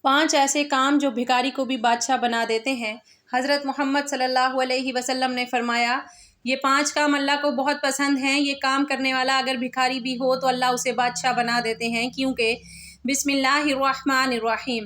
5 ایسے کام جو بھکاری کو بھی بادشاہ بنا دیتے ہیں۔ حضرت محمد صلی اللہ علیہ وسلم نے فرمایا، یہ 5 کام اللہ کو بہت پسند ہیں۔ یہ کام کرنے والا اگر بھکاری بھی ہو تو اللہ اسے بادشاہ بنا دیتے ہیں، کیونکہ بسم اللہ الرحمن الرحیم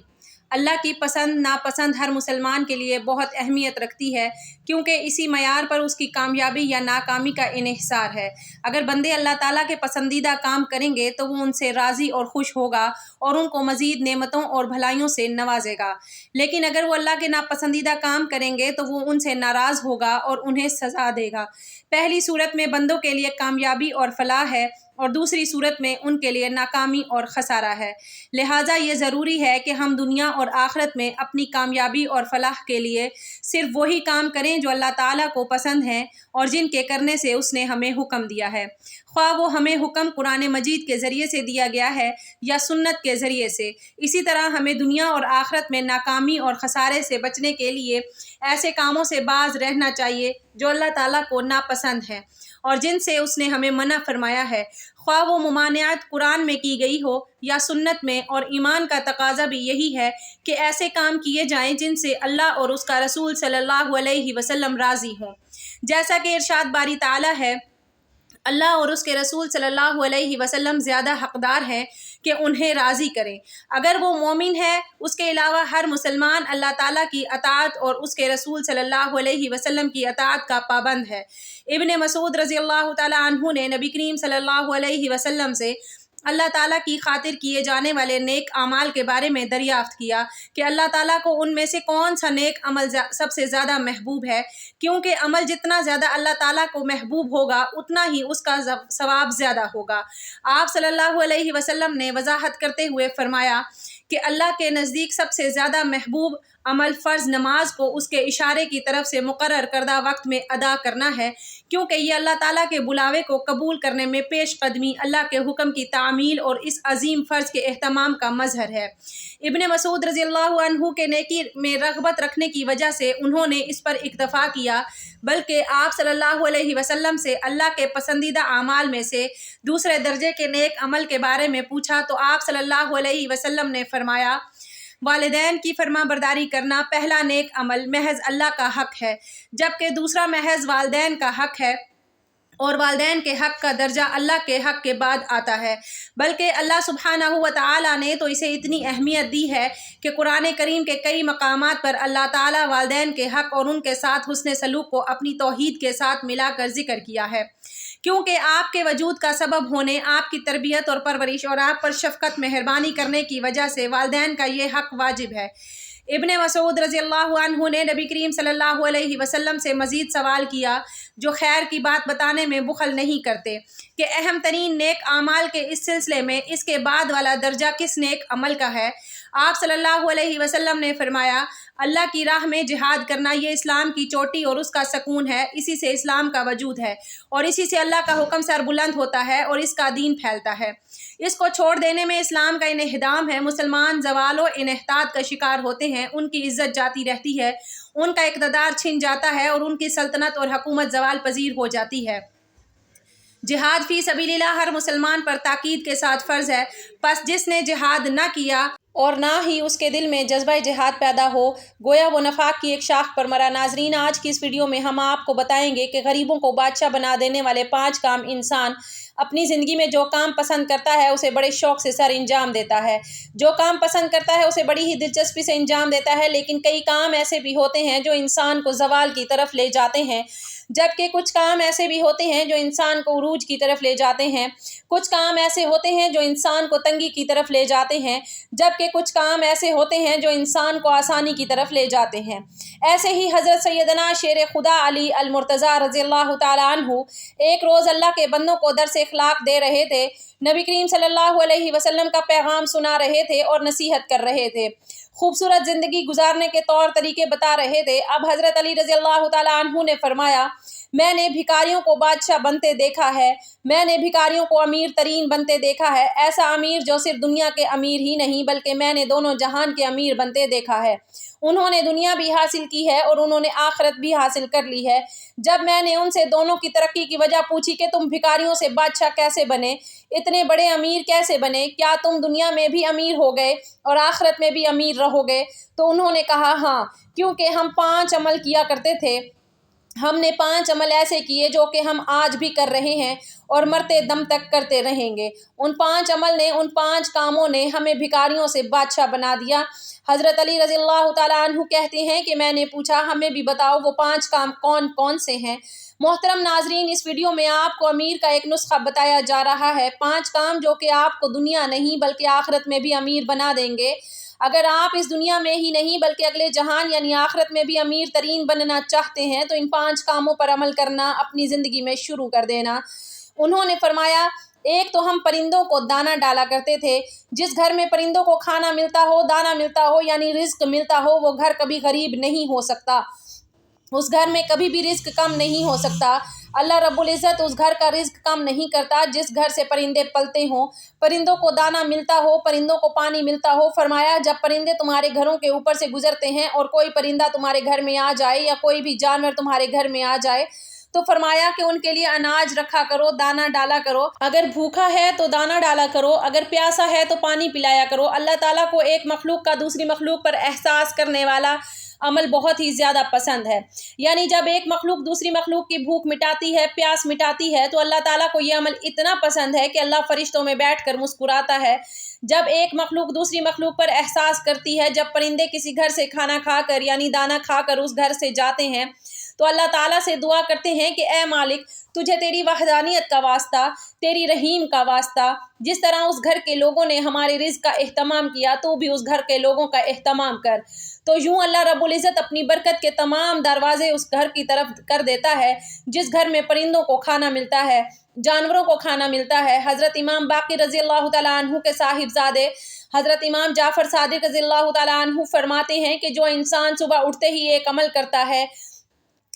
اللہ کی پسند ناپسند ہر مسلمان کے لیے بہت اہمیت رکھتی ہے، کیونکہ اسی معیار پر اس کی کامیابی یا ناکامی کا انحصار ہے۔ اگر بندے اللہ تعالیٰ کے پسندیدہ کام کریں گے تو وہ ان سے راضی اور خوش ہوگا اور ان کو مزید نعمتوں اور بھلائیوں سے نوازے گا، لیکن اگر وہ اللہ کے ناپسندیدہ کام کریں گے تو وہ ان سے ناراض ہوگا اور انہیں سزا دے گا۔ پہلی صورت میں بندوں کے لیے کامیابی اور فلاح ہے اور دوسری صورت میں ان کے لیے ناکامی اور خسارہ ہے۔ لہٰذا یہ ضروری ہے کہ ہم دنیا اور آخرت میں اپنی کامیابی اور فلاح کے لیے صرف وہی کام کریں جو اللہ تعالیٰ کو پسند ہیں اور جن کے کرنے سے اس نے ہمیں حکم دیا ہے، خواہ وہ ہمیں حکم قرآن مجید کے ذریعے سے دیا گیا ہے یا سنت کے ذریعے سے۔ اسی طرح ہمیں دنیا اور آخرت میں ناکامی اور خسارے سے بچنے کے لیے ایسے کاموں سے باز رہنا چاہیے جو اللہ تعالیٰ کو ناپسند ہیں اور جن سے اس نے ہمیں منع فرمایا ہے، خواہ وہ ممانعت قرآن میں کی گئی ہو یا سنت میں۔ اور ایمان کا تقاضا بھی یہی ہے کہ ایسے کام کیے جائیں جن سے اللہ اور اس کا رسول صلی اللہ علیہ وسلم راضی ہوں۔ جیسا کہ ارشاد باری تعالیٰ ہے، اللہ اور اس کے رسول صلی اللہ علیہ وسلم زیادہ حقدار ہیں کہ انہیں راضی کریں۔ اگر وہ مومن ہے، اس کے علاوہ ہر مسلمان اللہ تعالیٰ کی اطاعت اور اس کے رسول صلی اللہ علیہ وسلم کی اطاعت کا پابند ہے۔ ابن مسعود رضی اللہ تعالیٰ عنہ نے نبی کریم صلی اللہ علیہ وسلم سے اللہ تعالیٰ کی خاطر کیے جانے والے نیک اعمال کے بارے میں دریافت کیا کہ اللہ تعالیٰ کو ان میں سے کون سا نیک عمل سب سے زیادہ محبوب ہے، کیونکہ عمل جتنا زیادہ اللہ تعالیٰ کو محبوب ہوگا اتنا ہی اس کا ثواب زیادہ ہوگا۔ آپ صلی اللہ علیہ وسلم نے وضاحت کرتے ہوئے فرمایا کہ اللہ کے نزدیک سب سے زیادہ محبوب عمل فرض نماز کو اس کے اشارے کی طرف سے مقرر کردہ وقت میں ادا کرنا ہے، کیونکہ یہ اللہ تعالیٰ کے بلاوے کو قبول کرنے میں پیش قدمی، اللہ کے حکم کی تعمیل اور اس عظیم فرض کے اہتمام کا مظہر ہے۔ ابن مسعود رضی اللہ عنہ کے نیکی میں رغبت رکھنے کی وجہ سے انہوں نے اس پر اکتفا کیا، بلکہ آپ صلی اللہ علیہ وسلم سے اللہ کے پسندیدہ اعمال میں سے دوسرے درجے کے نیک عمل کے بارے میں پوچھا تو آپ صلی اللہ علیہ وسلم نے فرمایا، والدین کی فرما برداری کرنا پہلا نیک عمل محض اللہ کا حق ہے، جبکہ دوسرا محض والدین کا حق ہے، اور والدین کے حق کا درجہ اللہ کے حق کے بعد آتا ہے۔ بلکہ اللہ سبحانہ و تعالیٰ نے تو اسے اتنی اہمیت دی ہے کہ قرآن کریم کے کئی مقامات پر اللہ تعالیٰ والدین کے حق اور ان کے ساتھ حسن سلوک کو اپنی توحید کے ساتھ ملا کر ذکر کیا ہے، کیونکہ آپ کے وجود کا سبب ہونے، آپ کی تربیت اور پرورش اور آپ پر شفقت مہربانی کرنے کی وجہ سے والدین کا یہ حق واجب ہے۔ ابن مسعود رضی اللہ عنہ نے نبی کریم صلی اللہ علیہ وسلم سے مزید سوال کیا، جو خیر کی بات بتانے میں بخل نہیں کرتے، کہ اہم ترین نیک اعمال کے اس سلسلے میں اس کے بعد والا درجہ کس نیک عمل کا ہے؟ آپ صلی اللہ علیہ وسلم نے فرمایا، اللہ کی راہ میں جہاد کرنا، یہ اسلام کی چوٹی اور اس کا سکون ہے، اسی سے اسلام کا وجود ہے اور اسی سے اللہ کا حکم سر بلند ہوتا ہے اور اس کا دین پھیلتا ہے۔ اس کو چھوڑ دینے میں اسلام کا انہدام ہے، مسلمان زوال و انحطاط کا شکار ہوتے ہیں، ان کی عزت جاتی رہتی ہے، ان کا اقتدار چھن جاتا ہے اور ان کی سلطنت اور حکومت زوال پذیر ہو جاتی ہے۔ جہاد فی سبیل اللہ ہر مسلمان پر تاکید کے ساتھ فرض ہے، پس جس نے جہاد نہ کیا اور نہ ہی اس کے دل میں جذبہ جہاد پیدا ہو، گویا وہ نفاق کی ایک شاخ پر مرا۔ ناظرین، آج کی اس ویڈیو میں ہم آپ کو بتائیں گے کہ غریبوں کو بادشاہ بنا دینے والے 5 کام انسان اپنی زندگی میں جو کام پسند کرتا ہے اسے بڑے شوق سے سر انجام دیتا ہے، جو کام پسند کرتا ہے اسے بڑی ہی دلچسپی سے انجام دیتا ہے، لیکن کئی کام ایسے بھی ہوتے ہیں جو انسان کو زوال کی طرف لے جاتے ہیں، جبکہ کچھ کام ایسے بھی ہوتے ہیں جو انسان کو عروج کی طرف لے جاتے ہیں، کچھ کام ایسے ہوتے ہیں جو انسان کو تنگی کی طرف لے جاتے ہیں، جبکہ کچھ کام ایسے ہوتے ہیں جو انسان کو آسانی کی طرف لے جاتے ہیں۔ ایسے ہی حضرت سیدنا شیر خدا علی المرتضیٰ رضی اللہ تعالیٰ عنہ ایک روز اللہ کے بندوں کو درس اخلاق دے رہے تھے، نبی کریم صلی اللہ علیہ وسلم کا پیغام سنا رہے تھے اور نصیحت کر رہے تھے، خوبصورت زندگی گزارنے کے طور طریقے بتا رہے تھے۔ اب حضرت علی رضی اللہ تعالیٰ عنہ نے فرمایا، میں نے بھکاریوں کو بادشاہ بنتے دیکھا ہے، میں نے بھکاریوں کو امیر ترین بنتے دیکھا ہے، ایسا امیر جو صرف دنیا کے امیر ہی نہیں بلکہ میں نے دونوں جہان کے امیر بنتے دیکھا ہے۔ انہوں نے دنیا بھی حاصل کی ہے اور انہوں نے آخرت بھی حاصل کر لی ہے۔ جب میں نے ان سے دونوں کی ترقی کی وجہ پوچھی کہ تم بھکاریوں سے بادشاہ کیسے بنے، اتنے بڑے امیر کیسے بنے، کیا تم دنیا میں بھی امیر ہو گئے اور آخرت میں بھی امیر رہو گے؟ تو انہوں نے کہا ہاں، کیونکہ ہم 5 عمل کیا کرتے تھے، ہم نے 5 عمل ایسے کیے جو کہ ہم آج بھی کر رہے ہیں اور مرتے دم تک کرتے رہیں گے۔ ان 5 عمل نے، ان 5 کاموں نے ہمیں بھکاریوں سے بادشاہ بنا دیا۔ حضرت علی رضی اللہ تعالیٰ عنہ کہتے ہیں کہ میں نے پوچھا ہمیں بھی بتاؤ وہ 5 کام کون کون سے ہیں۔ محترم ناظرین، اس ویڈیو میں آپ کو امیر کا ایک نسخہ بتایا جا رہا ہے، 5 کام جو کہ آپ کو دنیا نہیں بلکہ آخرت میں بھی امیر بنا دیں گے۔ اگر آپ اس دنیا میں ہی نہیں بلکہ اگلے جہان یعنی آخرت میں بھی امیر ترین بننا چاہتے ہیں تو ان 5 کاموں پر عمل کرنا اپنی زندگی میں شروع کر دینا۔ انہوں نے فرمایا، ایک تو ہم پرندوں کو دانہ ڈالا کرتے تھے۔ جس گھر میں پرندوں کو کھانا ملتا ہو، دانہ ملتا ہو یعنی رزق ملتا ہو، وہ گھر کبھی غریب نہیں ہو سکتا، اس گھر میں کبھی بھی رزق کم نہیں ہو سکتا۔ اللہ رب العزت اس گھر کا رزق کم نہیں کرتا جس گھر سے پرندے پلتے ہوں، پرندوں کو دانہ ملتا ہو، پرندوں کو پانی ملتا ہو۔ فرمایا جب پرندے تمہارے گھروں کے اوپر سے گزرتے ہیں اور کوئی پرندہ تمہارے گھر میں آ جائے یا کوئی بھی جانور تمہارے گھر میں آ جائے تو فرمایا کہ ان کے لیے اناج رکھا کرو، دانہ ڈالا کرو، اگر بھوکا ہے تو دانہ ڈالا کرو، اگر پیاسا ہے تو پانی پلایا کرو۔ اللہ تعالیٰ کو ایک مخلوق کا دوسری مخلوق پر احساس کرنے والا عمل بہت ہی زیادہ پسند ہے، یعنی جب ایک مخلوق دوسری مخلوق کی بھوک مٹاتی ہے، پیاس مٹاتی ہے تو اللہ تعالیٰ کو یہ عمل اتنا پسند ہے کہ اللہ فرشتوں میں بیٹھ کر مسکراتا ہے۔ جب ایک مخلوق دوسری مخلوق پر احساس کرتی ہے، جب پرندے کسی گھر سے کھانا کھا کر یعنی دانہ کھا کر اس گھر سے جاتے ہیں تو اللہ تعالیٰ سے دعا کرتے ہیں کہ اے مالک، تجھے تیری وحدانیت کا واسطہ، تیری رحیم کا واسطہ، جس طرح اس گھر کے لوگوں نے ہمارے رزق کا اہتمام کیا تو بھی اس گھر کے لوگوں کا اہتمام کر۔ تو یوں اللہ رب العزت اپنی برکت کے تمام دروازے اس گھر کی طرف کر دیتا ہے جس گھر میں پرندوں کو کھانا ملتا ہے، جانوروں کو کھانا ملتا ہے۔ حضرت امام باقر رضی اللہ تعالیٰ عنہ کے صاحبزادے حضرت امام جعفر صادق رضی اللہ تعالیٰ عنہ فرماتے ہیں کہ جو انسان صبح اٹھتے ہی ایک عمل کرتا ہے،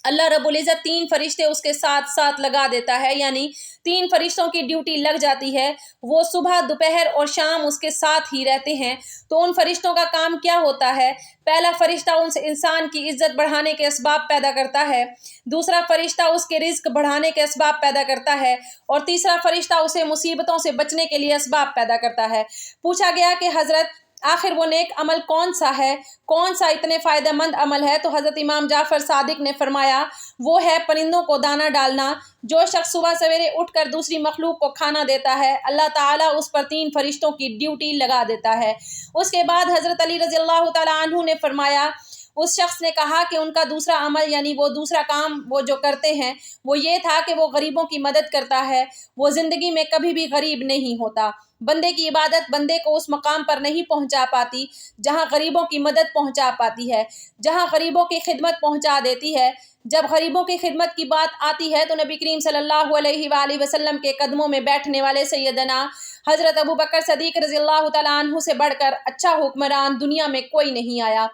اللہ رب العزت 3 فرشتے اس کے ساتھ ساتھ لگا دیتا ہے، یعنی 3 فرشتوں کی ڈیوٹی لگ جاتی ہے، وہ صبح، دوپہر اور شام اس کے ساتھ ہی رہتے ہیں۔ تو ان فرشتوں کا کام کیا ہوتا ہے؟ پہلا فرشتہ اس انسان کی عزت بڑھانے کے اسباب پیدا کرتا ہے، دوسرا فرشتہ اس کے رزق بڑھانے کے اسباب پیدا کرتا ہے اور تیسرا فرشتہ اسے مصیبتوں سے بچنے کے لیے اسباب پیدا کرتا ہے۔ پوچھا گیا کہ حضرت آخر وہ نیک عمل کون سا ہے، کون سا اتنے فائدہ مند عمل ہے؟ تو حضرت امام جعفر صادق نے فرمایا وہ ہے پرندوں کو دانہ ڈالنا۔ جو شخص صبح سویرے اٹھ کر دوسری مخلوق کو کھانا دیتا ہے، اللہ تعالیٰ اس پر 3 فرشتوں کی ڈیوٹی لگا دیتا ہے۔ اس کے بعد حضرت علی رضی اللہ تعالیٰ عنہ نے فرمایا، اس شخص نے کہا کہ ان کا دوسرا عمل یعنی وہ دوسرا کام وہ جو کرتے ہیں وہ یہ تھا کہ وہ غریبوں کی مدد کرتا ہے، وہ زندگی میں کبھی بھی غریب نہیں ہوتا۔ بندے کی عبادت بندے کو اس مقام پر نہیں پہنچا پاتی جہاں غریبوں کی مدد پہنچا پاتی ہے، جہاں غریبوں کی خدمت پہنچا دیتی ہے۔ جب غریبوں کی خدمت کی بات آتی ہے تو نبی کریم صلی اللہ علیہ وآلہ وسلم کے قدموں میں بیٹھنے والے سیدنا حضرت ابوبکر صدیق رضی اللہ تعالیٰ عنہ سے بڑھ کر اچھا حکمران دنیا میں کوئی نہیں آیا۔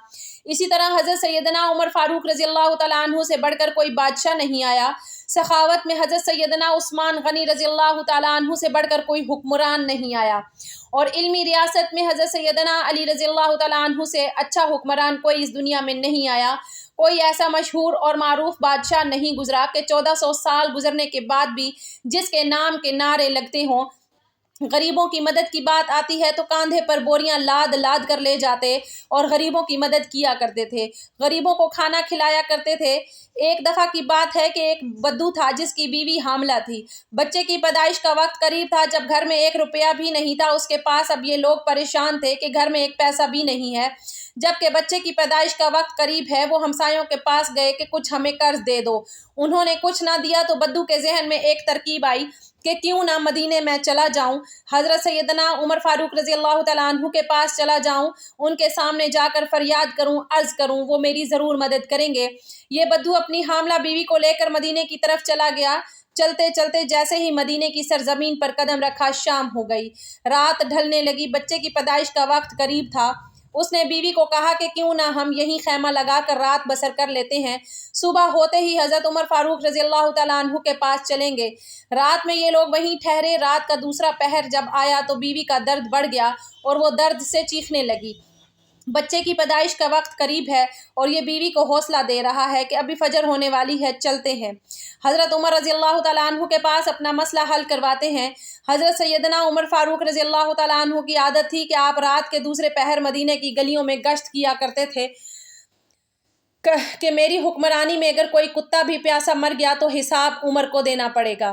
اسی طرح حضرت سیدنا عمر فاروق رضی اللہ تعالیٰ عنہ سے بڑھ کر کوئی بادشاہ نہیں آیا۔ سخاوت میں حضرت سیدنا عثمان غنی رضی اللہ تعالیٰ عنہ سے بڑھ کر کوئی حکمران نہیں آیا، اور علمی ریاست میں حضرت سیدنا علی رضی اللہ تعالیٰ عنہ سے اچھا حکمران کوئی اس دنیا میں نہیں آیا۔ کوئی ایسا مشہور اور معروف بادشاہ نہیں گزرا کہ 1400 سال گزرنے کے بعد بھی جس کے نام کے نعرے لگتے ہوں۔ غریبوں کی مدد کی بات آتی ہے تو کاندھے پر بوریاں لاد لاد کر لے جاتے اور غریبوں کی مدد کیا کرتے تھے، غریبوں کو کھانا کھلایا کرتے تھے۔ ایک دفعہ کی بات ہے کہ ایک بدو تھا جس کی بیوی حاملہ تھی، بچے کی پیدائش کا وقت قریب تھا، جب گھر میں 1 روپیہ بھی نہیں تھا اس کے پاس۔ اب یہ لوگ پریشان تھے کہ گھر میں 1 پیسہ بھی نہیں ہے، جبکہ بچے کی پیدائش کا وقت قریب ہے۔ وہ ہمسایوں کے پاس گئے کہ کچھ ہمیں قرض دے دو، انہوں نے کچھ نہ دیا تو بدو کے ذہن میں ایک ترکیب آئی کہ کیوں نہ مدینے میں چلا جاؤں، حضرت سیدنا عمر فاروق رضی اللہ تعالیٰ عنہ کے پاس چلا جاؤں، ان کے سامنے جا کر فریاد کروں، عرض کروں، وہ میری ضرور مدد کریں گے۔ یہ بدو اپنی حاملہ بیوی کو لے کر مدینے کی طرف چلا گیا۔ چلتے چلتے جیسے ہی مدینے کی سرزمین پر قدم رکھا، شام ہو گئی، رات ڈھلنے لگی، بچے کی پیدائش کا وقت قریب تھا۔ اس نے بیوی کو کہا کہ کیوں نہ ہم یہیں خیمہ لگا کر رات بسر کر لیتے ہیں، صبح ہوتے ہی حضرت عمر فاروق رضی اللہ تعالیٰ عنہ کے پاس چلیں گے۔ رات میں یہ لوگ وہیں ٹھہرے۔ رات کا دوسرا پہر جب آیا تو بیوی کا درد بڑھ گیا اور وہ درد سے چیخنے لگی۔ بچے کی پیدائش کا وقت قریب ہے اور یہ بیوی کو حوصلہ دے رہا ہے کہ ابھی فجر ہونے والی ہے، چلتے ہیں۔ حضرت عمر رضی اللہ تعالیٰ عنہ کے پاس اپنا مسئلہ حل کرواتے ہیں۔ حضرت سیدنا عمر فاروق رضی اللہ تعالیٰ عنہ کی عادت تھی کہ آپ رات کے دوسرے پہر مدینے کی گلیوں میں گشت کیا کرتے تھے کہ میری حکمرانی میں اگر کوئی کتا بھی پیاسا مر گیا تو حساب عمر کو دینا پڑے گا۔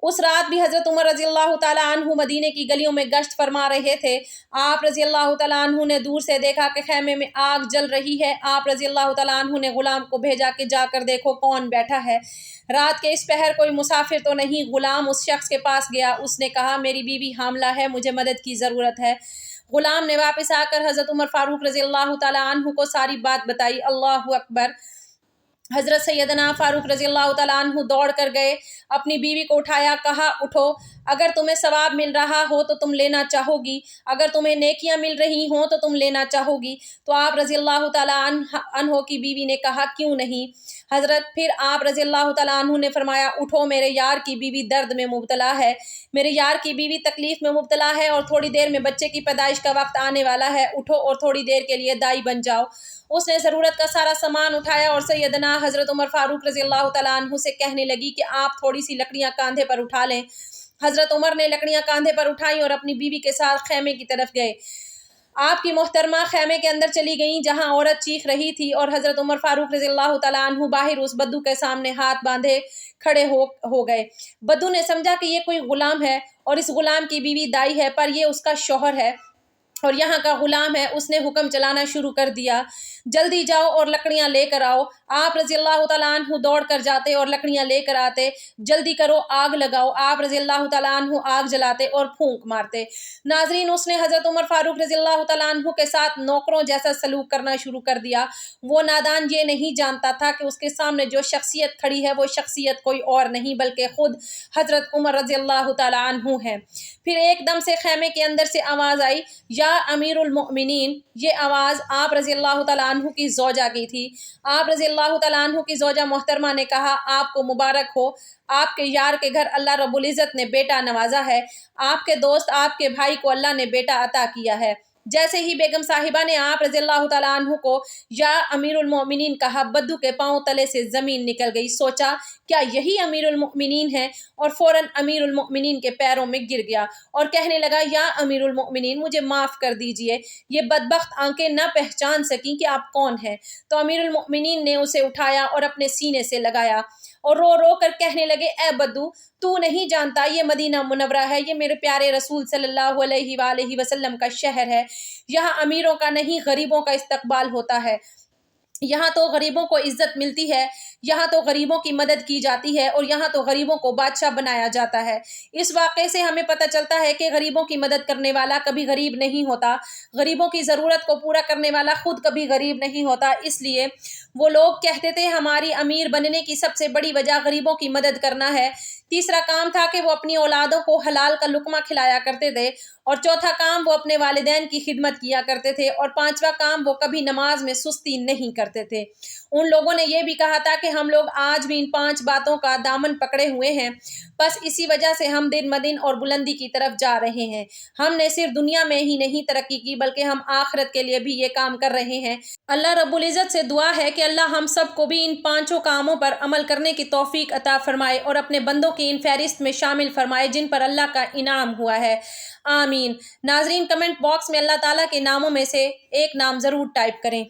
اس رات بھی حضرت عمر رضی اللہ تعالیٰ عنہ مدینے کی گلیوں میں گشت فرما رہے تھے۔ آپ رضی اللہ تعالیٰ عنہ نے دور سے دیکھا کہ خیمے میں آگ جل رہی ہے۔ آپ رضی اللہ تعالیٰ عنہ نے غلام کو بھیجا کہ جا کر دیکھو کون بیٹھا ہے۔ رات کے اس پہر کوئی مسافر تو نہیں؟ غلام اس شخص کے پاس گیا، اس نے کہا میری بیوی حاملہ ہے، مجھے مدد کی ضرورت ہے۔ غلام نے واپس آ کر حضرت عمر فاروق رضی اللہ تعالیٰ عنہ کو ساری بات بتائی۔ اللہ اکبر! حضرت سیدنا فاروق رضی اللہ تعالیٰ عنہ دوڑ کر گئے، اپنی بیوی کو اٹھایا، کہا اٹھو، اگر تمہیں ثواب مل رہا ہو تو تم لینا چاہو گی، اگر تمہیں نیکیاں مل رہی ہوں تو تم لینا چاہو گی۔ تو آپ رضی اللہ تعالیٰ عنہ کی بیوی نے کہا کیوں نہیں حضرت؟ پھر آپ رضی اللہ تعالیٰ عنہ نے فرمایا اٹھو، میرے یار کی بیوی درد میں مبتلا ہے، میرے یار کی بیوی تکلیف میں مبتلا ہے اور تھوڑی دیر میں بچے کی پیدائش کا وقت آنے والا ہے، اٹھو اور تھوڑی دیر کے لیے دائی بن جاؤ۔ اس نے ضرورت کا سارا سامان اٹھایا اور سیدنا حضرت عمر فاروق رضی اللہ تعالیٰ عنہ سے کہنے لگی کہ آپ تھوڑی سی لکڑیاں کاندھے پر اٹھا لیں۔ حضرت عمر نے لکڑیاں کاندھے پر اٹھائیں اور اپنی بیوی کے ساتھ خیمے کی طرف گئے۔ آپ کی محترمہ خیمے کے اندر چلی گئیں جہاں عورت چیخ رہی تھی اور حضرت عمر فاروق رضی اللہ تعالیٰ عنہ باہر اس بدو کے سامنے ہاتھ باندھے کھڑے ہو گئے۔ بدو نے سمجھا کہ یہ کوئی غلام ہے اور اس غلام کی بیوی دائی ہے، پر یہ اس کا شوہر ہے اور یہاں کا غلام ہے۔ اس نے حکم چلانا شروع کر دیا، جلدی جاؤ اور لکڑیاں لے کر آؤ۔ آپ رضی اللہ تعالیٰ عنہ دوڑ کر جاتے اور لکڑیاں لے کر آتے، جلدی کرو، آگ لگاؤ۔ آپ رضی اللہ تعالیٰ عنہ آگ جلاتے اور پھونک مارتے۔ ناظرین، اس نے حضرت عمر فاروق رضی اللہ تعالیٰ عنہ کے ساتھ نوکروں جیسا سلوک کرنا شروع کر دیا۔ وہ نادان یہ نہیں جانتا تھا کہ اس کے سامنے جو شخصیت کھڑی ہے وہ شخصیت کوئی اور نہیں بلکہ خود حضرت عمر رضی اللہ تعالیٰ عنہ ہے۔ پھر ایک دم سے خیمے کے اندر سے آواز آئی، یا امیر المؤمنین۔ یہ آواز آپ رضی اللہ تعالیٰ عنہ کی زوجہ کی تھی۔ آپ رضی اللہ تعالیٰ عنہ کی زوجہ محترمہ نے کہا آپ کو مبارک ہو، آپ کے یار کے گھر اللہ رب العزت نے بیٹا نوازا ہے، آپ کے دوست آپ کے بھائی کو اللہ نے بیٹا عطا کیا ہے۔ جیسے ہی بیگم صاحبہ نے آپ رضی اللہ تعالیٰ عنہ کو یا امیر المؤمنین کہا، بدو کے پاؤں تلے سے زمین نکل گئی۔ سوچا کیا یہی امیر المؤمنین ہے؟ اور فوراً امیر المؤمنین کے پیروں میں گر گیا اور کہنے لگا، یا امیر المؤمنین مجھے معاف کر دیجئے، یہ بدبخت آنکھیں نہ پہچان سکیں کہ آپ کون ہیں۔ تو امیر المؤمنین نے اسے اٹھایا اور اپنے سینے سے لگایا اور رو رو کر کہنے لگے، اے بدو، تو نہیں جانتا یہ مدینہ منورہ ہے، یہ میرے پیارے رسول صلی اللہ علیہ وآلہ وسلم کا شہر ہے، یہاں امیروں کا نہیں غریبوں کا استقبال ہوتا ہے، یہاں تو غریبوں کو عزت ملتی ہے، یہاں تو غریبوں کی مدد کی جاتی ہے اور یہاں تو غریبوں کو بادشاہ بنایا جاتا ہے۔ اس واقعے سے ہمیں پتہ چلتا ہے کہ غریبوں کی مدد کرنے والا کبھی غریب نہیں ہوتا، غریبوں کی ضرورت کو پورا کرنے والا خود کبھی غریب نہیں ہوتا۔ اس لیے وہ لوگ کہتے تھے ہماری امیر بننے کی سب سے بڑی وجہ غریبوں کی مدد کرنا ہے۔ تیسرا کام تھا کہ وہ اپنی اولادوں کو حلال کا لقمہ کھلایا کرتے تھے، اور چوتھا کام وہ اپنے والدین کی خدمت کیا کرتے تھے، اور پانچواں کام وہ کبھی نماز میں سستی نہیں کرتے تھے۔ ان لوگوں نے یہ بھی کہا تھا کہ ہم لوگ آج بھی ان 5 باتوں کا دامن پکڑے ہوئے ہیں، بس اسی وجہ سے ہم دن بدن اور بلندی کی طرف جا رہے ہیں۔ ہم نے صرف دنیا میں ہی نہیں ترقی کی بلکہ ہم آخرت کے لیے بھی یہ کام کر رہے ہیں۔ اللہ رب العزت سے دعا ہے کہ اللہ ہم سب کو بھی ان 5 کاموں پر عمل کرنے کی توفیق عطا فرمائے اور اپنے بندوں کی ان فہرست میں شامل فرمائے جن پر اللہ کا انعام ہوا ہے، آمین۔ ناظرین، کمنٹ باکس میں اللہ تعالیٰ کے ناموں میں سے ایک نام ضرور ٹائپ کریں۔